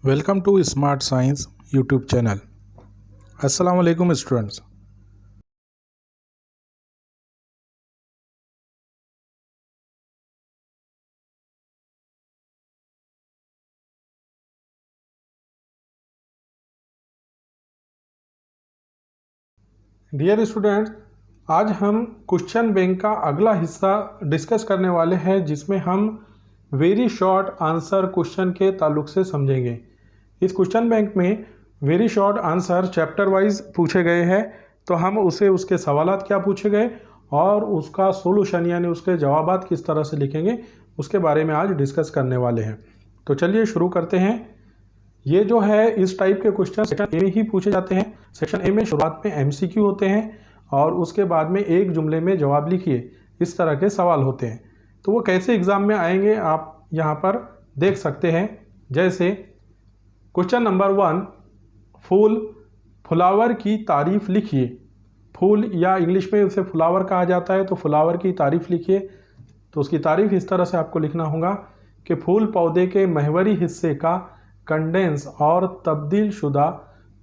Welcome to smart science YouTube channel. अस्सलाम वालेकुम students. Dear students, आज हम क्वेश्चन बैंक का अगला हिस्सा डिस्कस करने वाले हैं, जिसमें हम वेरी शॉर्ट आंसर क्वेश्चन के ताल्लुक से समझेंगे। इस क्वेश्चन बैंक में very short answer chapter wise पूछे गए हैं, तो हम उसके सवालात क्या पूछे गए और उसका सोल्यूशन यानी उसके जवाबात किस तरह से लिखेंगे, उसके बारे में आज डिस्कस करने वाले हैं। तो चलिए शुरू करते हैं। ये जो है इस टाइप के क्वेश्चन सेक्शन ए में ही पूछे जाते हैं। सेक्शन ए में शुरुआत में एमसीक्यू होते हैं और उसके बाद में एक जुमले में जवाब लिखिए, इस तरह के सवाल होते हैं। तो वो कैसे एग्जाम में आएंगे आप यहाँ पर देख सकते हैं। जैसे क्वेश्चन नंबर 1, फ्लावर की तारीफ लिखिए। फूल या इंग्लिश में उसे फ्लावर कहा जाता है, तो फ्लावर की तारीफ लिखिए। तो उसकी तारीफ इस तरह से आपको लिखना होगा कि फूल पौधे के महवरी हिस्से का कंडेंस और तब्दील शुदा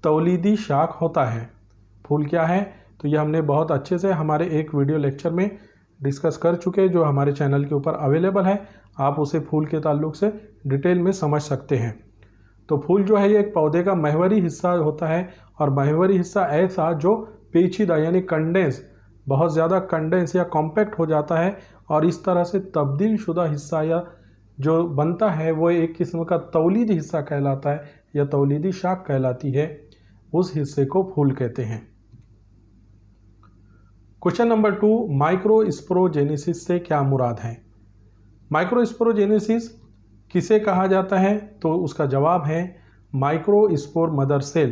तौलीदी शाख होता है। फूल क्या है, तो ये हमने बहुत अच्छे से हमारे एक वीडियो लेक्चर में डिस्कस कर चुके हैं, जो हमारे चैनल के ऊपर अवेलेबल है। आप उसे फूल के ताल्लुक से डिटेल में समझ सकते हैं। तो फूल जो है ये एक पौधे का महवरी हिस्सा होता है, और महवरी हिस्सा ऐसा जो पेचीदा यानी कंडेंस, बहुत ज़्यादा कंडेंस या कॉम्पैक्ट हो जाता है, और इस तरह से तब्दील शुदा हिस्सा या जो बनता है वो एक किस्म का तौलीदी हिस्सा कहलाता है या तौलीदी शाख कहलाती है। उस हिस्से को फूल कहते हैं। क्वेश्चन नंबर 2, माइक्रोस्पोरोजेनेसिस से क्या मुराद है। माइक्रोस्पोरोजेनेसिस किसे कहा जाता है, तो उसका जवाब है माइक्रोस्पोर मदर सेल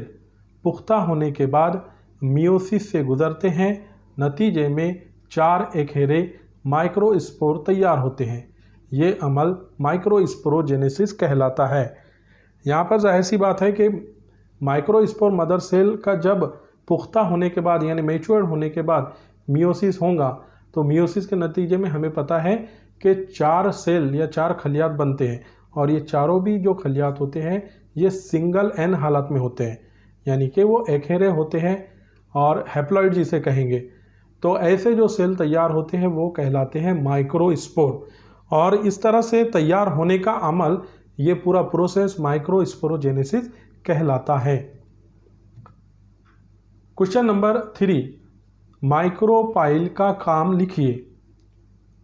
पुख्ता होने के बाद मियोसिस से गुजरते हैं, नतीजे में 4 एखेरे माइक्रोस्पोर तैयार होते हैं। ये अमल माइक्रोस्पोरोजेनेसिस कहलाता है। यहाँ पर जाहिर सी बात है कि माइक्रोस्पोर मदर सेल का जब पुख्ता होने के बाद यानी मैच्योर्ड होने के बाद मियोसिस होगा, तो मियोसिस के नतीजे में हमें पता है कि 4 सेल या 4 खलियात बनते हैं, और ये चारों भी जो खलियात होते हैं ये सिंगल एन हालत में होते हैं, यानी कि वो एखेरे होते हैं और हैप्लॉइड जिसे कहेंगे। तो ऐसे जो सेल तैयार होते हैं वो कहलाते हैं माइक्रोस्पोर, और इस तरह से तैयार होने का अमल, ये पूरा प्रोसेस माइक्रोस्पोरोजेनेसिस कहलाता है। क्वेश्चन नंबर 3, माइक्रोपाइल का काम लिखिए।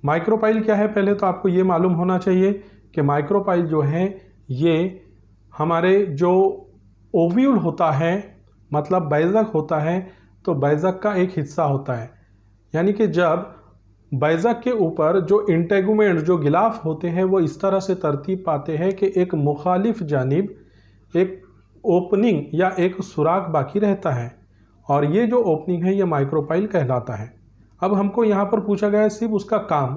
माइक्रोपाइल क्या है, पहले तो आपको ये मालूम होना चाहिए कि माइक्रोपाइल जो है ये हमारे जो ओव्यूल होता है, मतलब बैजक होता है, तो बैजक का एक हिस्सा होता है। यानी कि जब बैजक के ऊपर जो इंटेगुमेंट जो गिलाफ होते हैं वो इस तरह से तरतीब पाते हैं कि एक मुखालिफ जानिब एक ओपनिंग या एक सुराख बाकी रहता है, और ये जो ओपनिंग है ये माइक्रोपाइल कहलाता है। अब हमको यहाँ पर पूछा गया है सिर्फ उसका काम,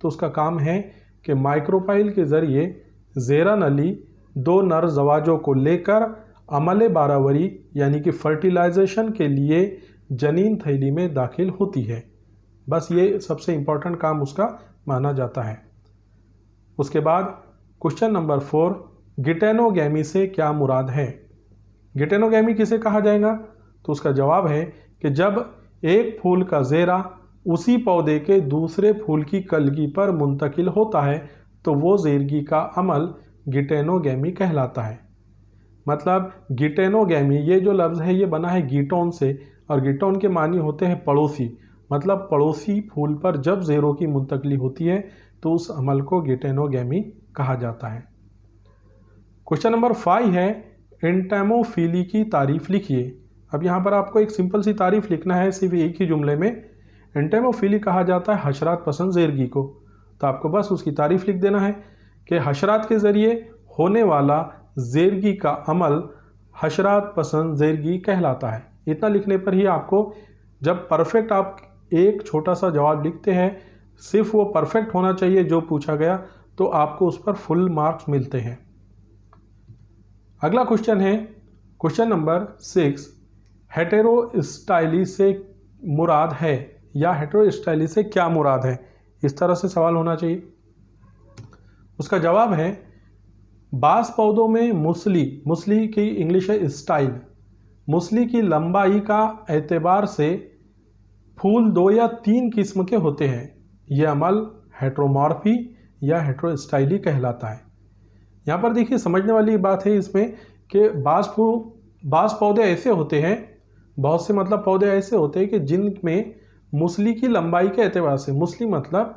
तो उसका काम है कि माइक्रोपाइल के ज़रिए ज़ेरा नली 2 नर जवाजों को लेकर अमले बारावरी यानी कि फर्टिलाइजेशन के लिए जनीन थैली में दाखिल होती है। बस ये सबसे इम्पोर्टेंट काम उसका माना जाता है। उसके बाद क्वेश्चन नंबर 4, गिटेनोगैमी से क्या मुराद है। गिटेनोगैमी किसे कहा जाएगा, तो उसका जवाब है कि जब एक फूल का ज़ेरा उसी पौधे के दूसरे फूल की कलगी पर मुंतकिल होता है, तो वो ज़ेरगी का अमल गिटेनोगैमी कहलाता है। मतलब गिटेनोगैमी ये जो लफ्ज़ है ये बना है गीटोन से, और गीटोन के मानी होते हैं पड़ोसी। मतलब पड़ोसी फूल पर जब ज़ेरों की मुंतकली होती है तो उस अमल को गिटेनोगैमी कहा जाता है। क्वेश्चन नंबर 5 है, एंटेमोफिली की तारीफ लिखिए। अब यहाँ पर आपको एक सिंपल सी तारीफ लिखना है, सिर्फ एक ही जुमले में। एंटेमोफिली कहा जाता है हशरात पसंद ज़ेरगी को, तो आपको बस उसकी तारीफ लिख देना है कि हशरात के ज़रिए होने वाला ज़ेरगी का अमल हशरात पसंद ज़ेरगी कहलाता है। इतना लिखने पर ही आपको, जब परफेक्ट आप एक छोटा सा जवाब लिखते हैं, सिर्फ वो परफेक्ट होना चाहिए जो पूछा गया, तो आपको उस पर फुल मार्क्स मिलते हैं। अगला क्वेश्चन है क्वेश्चन नंबर 6, हेटेरोस्टाइली से मुराद है, या हेटेरोस्टाइली से क्या मुराद है, इस तरह से सवाल होना चाहिए। उसका जवाब है बांस पौधों में मूसली की इंग्लिश है स्टाइल, मूसली की लंबाई का एतबार से फूल 2 या 3 किस्म के होते हैं। यह अमल हेट्रोमॉर्फी या हेट्रोस्टाइली कहलाता है। यहाँ पर देखिए समझने वाली बात है इसमें कि बांस पौधे ऐसे होते हैं, बहुत से मतलब पौधे ऐसे होते हैं कि जिनमें मूसली की लंबाई के एतबार से, मूसली मतलब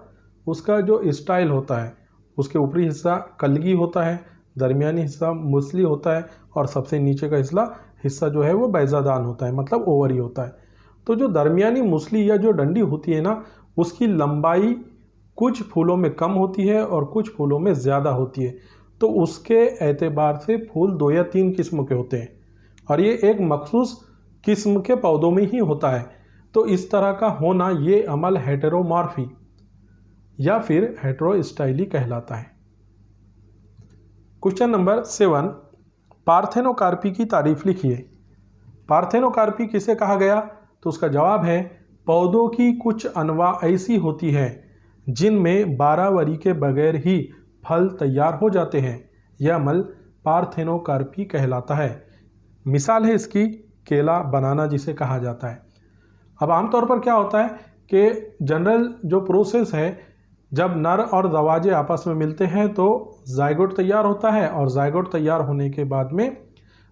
उसका जो स्टाइल होता है, उसके ऊपरी हिस्सा कलगी होता है, दरमियानी हिस्सा मूसली होता है और सबसे नीचे का हिस्सा जो है वो बैजादान होता है, मतलब ओवरी होता है। तो जो दरमियानी मूसली या जो डंडी होती है ना, उसकी लंबाई कुछ फूलों में कम होती है और कुछ फूलों में ज़्यादा होती है। तो उसके एतबार से फूल 2 या 3 किस्म के होते हैं और ये एक मखसूस किस्म के पौधों में ही होता है। तो इस तरह का होना ये अमल हेटेरोमॉर्फी या फिर हेटेरोस्टाइली कहलाता है। क्वेश्चन नंबर 7, पार्थेनोकार्पी की तारीफ लिखिए। पार्थेनोकार्पी किसे कहा गया? तो उसका जवाब है पौधों की कुछ अनवा ऐसी होती है जिनमें 12 वरी के बगैर ही फल तैयार हो जाते हैं। यह अमल पार्थेनोकार्पी कहलाता है। मिसाल है इसकी केला, बनाना जिसे कहा जाता है। अब आमतौर पर क्या होता है कि जनरल जो प्रोसेस है, जब नर और दरवाजे आपस में मिलते हैं तो जाइगोट तैयार होता है और जाइगोट तैयार होने के बाद में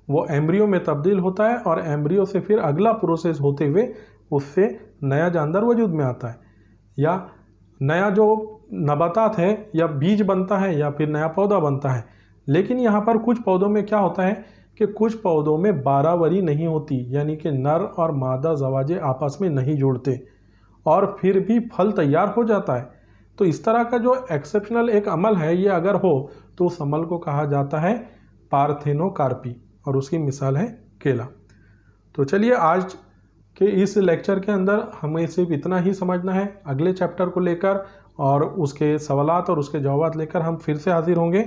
वो एम्ब्रियो में तब्दील होता है और एम्ब्रियो से फिर अगला प्रोसेस होते हुए उससे नया जानवर वजूद में आता है या नया जो नबातात है या बीज बनता है या फिर नया पौधा बनता है। लेकिन यहाँ पर कुछ पौधों में क्या होता है कि कुछ पौधों में 12 वरी नहीं होती, यानी कि नर और मादा जवाजे आपस में नहीं जुड़ते और फिर भी फल तैयार हो जाता है। तो इस तरह का जो एक्सेप्शनल एक अमल है, ये अगर हो तो उस अमल को कहा जाता है पार्थेनोकार्पी और उसकी मिसाल है केला। तो चलिए आज के इस लेक्चर के अंदर हमें सिर्फ इतना ही समझना है। अगले चैप्टर को लेकर और उसके सवालात और उसके जवाब लेकर हम फिर से हाजिर होंगे।